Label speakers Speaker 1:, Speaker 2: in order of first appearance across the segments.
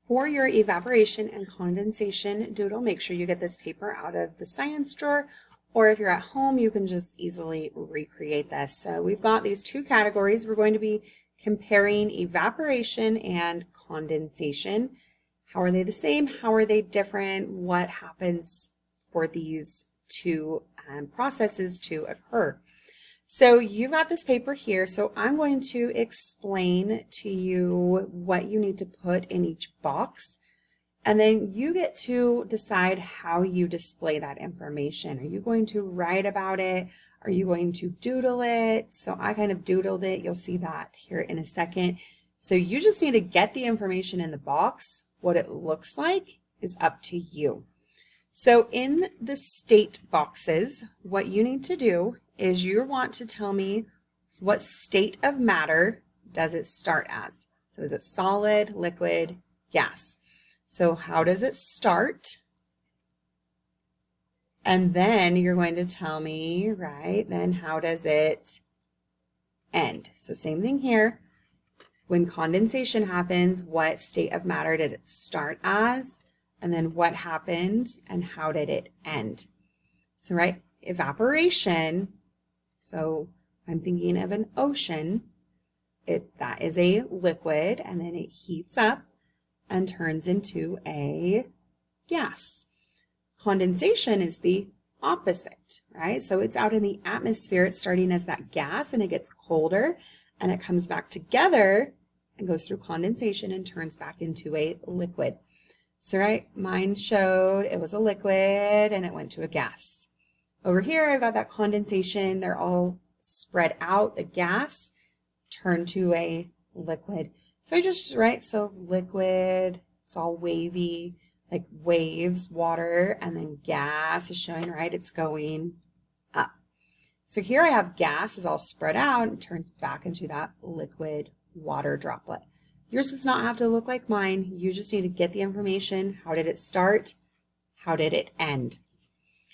Speaker 1: For your evaporation and condensation doodle, make sure you get this paper out of the science drawer, or if you're at home, you can just easily recreate this. So we've got these two categories. We're going to be comparing evaporation and condensation. How are they the same? How are they different? What happens for these two processes to occur? So you've got this paper here, so I'm going to explain to you what you need to put in each box, and then you get to decide how you display that information. Are you going to write about it? Are you going to doodle it? So I kind of doodled it. You'll see that here in a second. So you just need to get the information in the box. What it looks like is up to you. So in the state boxes, what you need to do is you want to tell me what state of matter does it start as. So is it solid, liquid, gas? So how does it start? And then you're going to tell me, right, then how does it end? So same thing here. When condensation happens, what state of matter did it start as? And then what happened and how did it end? So, right, evaporation. So I'm thinking of an ocean. That is a liquid, and then it heats up and turns into a gas. Condensation is the opposite, right? So it's out in the atmosphere. It's starting as that gas, and it gets colder, and it comes back together and goes through condensation and turns back into a liquid. So, right, mine showed it was a liquid, and it went to a gas. Over here, I've got that condensation. They're all spread out. The gas turned to a liquid. So I just, right, so liquid, it's all wavy, like waves, water, and then gas is showing, right, it's going up. So here I have gas is all spread out and turns back into that liquid water droplet. Yours does not have to look like mine. You just need to get the information. How did it start? How did it end?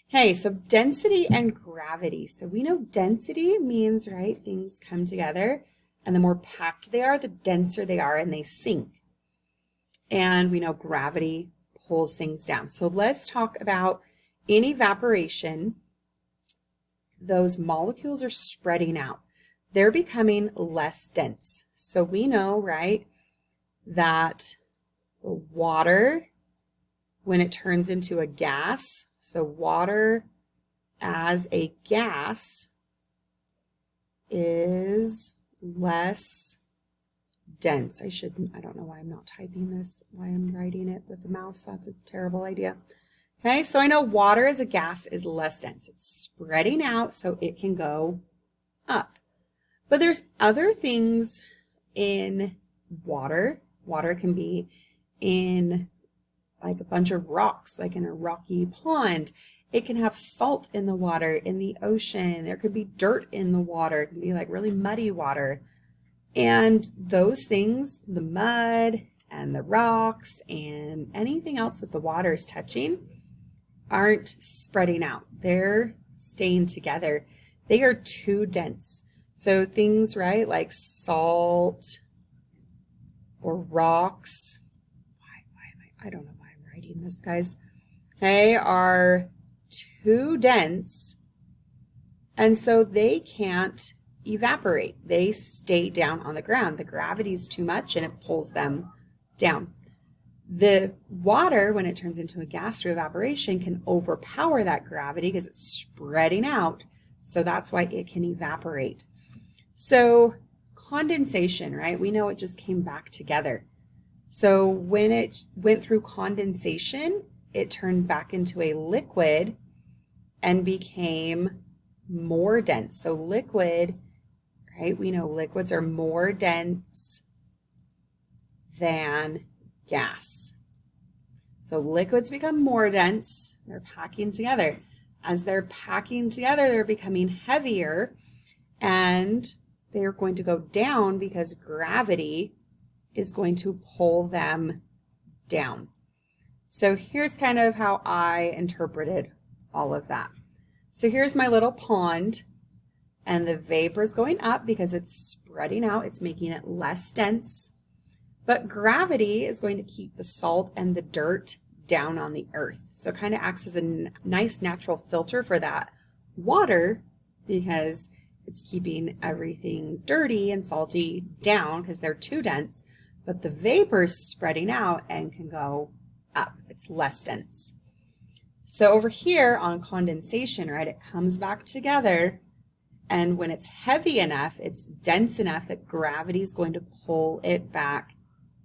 Speaker 1: Okay, so density and gravity. So we know density means, right, things come together, and the more packed they are, the denser they are, and they sink. And we know gravity pulls things down. So let's talk about in evaporation, those molecules are spreading out. They're becoming less dense. So we know, right, that the water, when it turns into a gas, so water as a gas is less dense. I don't know why I'm not typing this, why I'm writing it with the mouse. That's a terrible idea. Okay, so I know water as a gas is less dense. It's spreading out so it can go up. But there's other things in water. Water can be in like a bunch of rocks, like in a rocky pond. It can have salt in the water, in the ocean. There could be dirt in the water. It can be like really muddy water. And those things, the mud and the rocks and anything else that the water is touching, aren't spreading out. They're staying together. They are too dense. So things, right, like salt or rocks, I don't know why I'm writing this, guys, okay, are too dense, and so they can't evaporate. They stay down on the ground. The gravity is too much, and it pulls them down. The water, when it turns into a gas through evaporation, can overpower that gravity because it's spreading out, so that's why it can evaporate. So condensation, right, we know it just came back together. So when it went through condensation, it turned back into a liquid and became more dense. So liquid, right, we know liquids are more dense than gas. So liquids become more dense, they're packing together. As they're packing together, they're becoming heavier, and they're going to go down because gravity is going to pull them down. So here's kind of how I interpreted all of that. So here's my little pond, and the vapor is going up because it's spreading out. It's making it less dense. But gravity is going to keep the salt and the dirt down on the earth. So it kind of acts as a nice natural filter for that water because it's keeping everything dirty and salty down because they're too dense, but the vapor's spreading out and can go up. It's less dense. So over here on condensation, right, it comes back together, and when it's heavy enough, it's dense enough that gravity is going to pull it back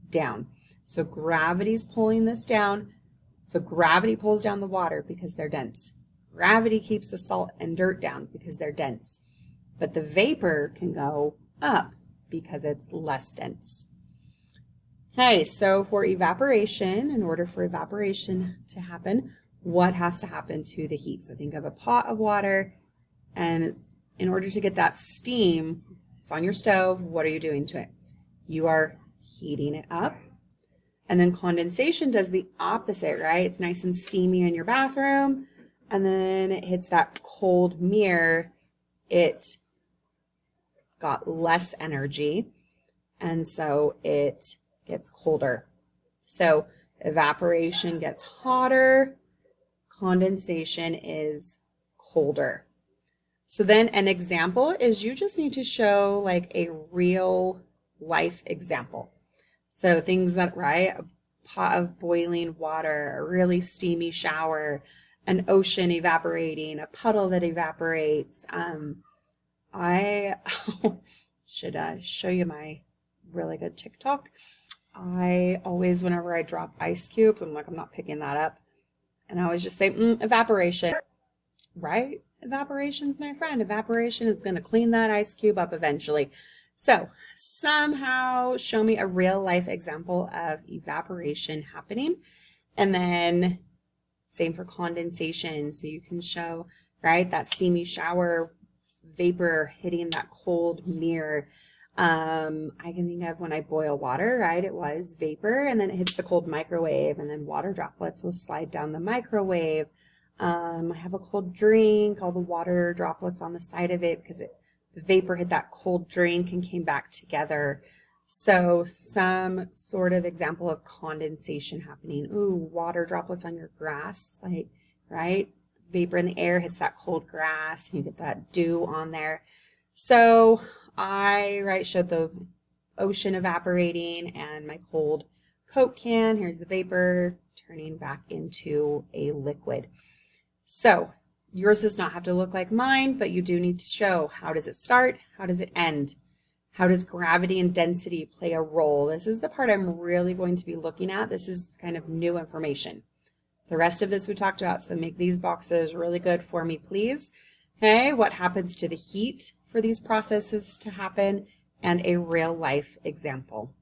Speaker 1: down. So gravity's pulling this down. So gravity pulls down the water because they're dense. Gravity keeps the salt and dirt down because they're dense. But the vapor can go up because it's less dense. Okay, so for evaporation, in order for evaporation to happen, what has to happen to the heat? So think of a pot of water, and in order to get that steam, it's on your stove, what are you doing to it? You are heating it up. And then condensation does the opposite, right? It's nice and steamy in your bathroom, and then it hits that cold mirror. It got less energy, and so it gets colder. So evaporation gets hotter, condensation is colder. So then an example is you just need to show like a real life example. So things that, right, a pot of boiling water, a really steamy shower, an ocean evaporating, a puddle that evaporates. I should show you my really good TikTok. I always, whenever I drop ice cubes, I'm like, I'm not picking that up. And I always just say, evaporation, right? Evaporation's my friend. Evaporation is going to clean that ice cube up eventually. So somehow show me a real life example of evaporation happening. And then same for condensation. So you can show, right, that steamy shower vapor hitting that cold mirror. I can think of when I boil water, right? It was vapor, and then it hits the cold microwave, and then water droplets will slide down the microwave. I have a cold drink, all the water droplets on the side of it because the vapor hit that cold drink and came back together. So some sort of example of condensation happening. Ooh, water droplets on your grass, like, right? Vapor in the air hits that cold grass, and you get that dew on there. So I, right, showed the ocean evaporating and my cold Coke can. Here's the vapor turning back into a liquid. So yours does not have to look like mine, but you do need to show how does it start, how does it end, how does gravity and density play a role. This is the part I'm really going to be looking at. This is kind of new information. The rest of this we talked about, so make these boxes really good for me, please. Okay, what happens to the heat for these processes to happen, and a real life example.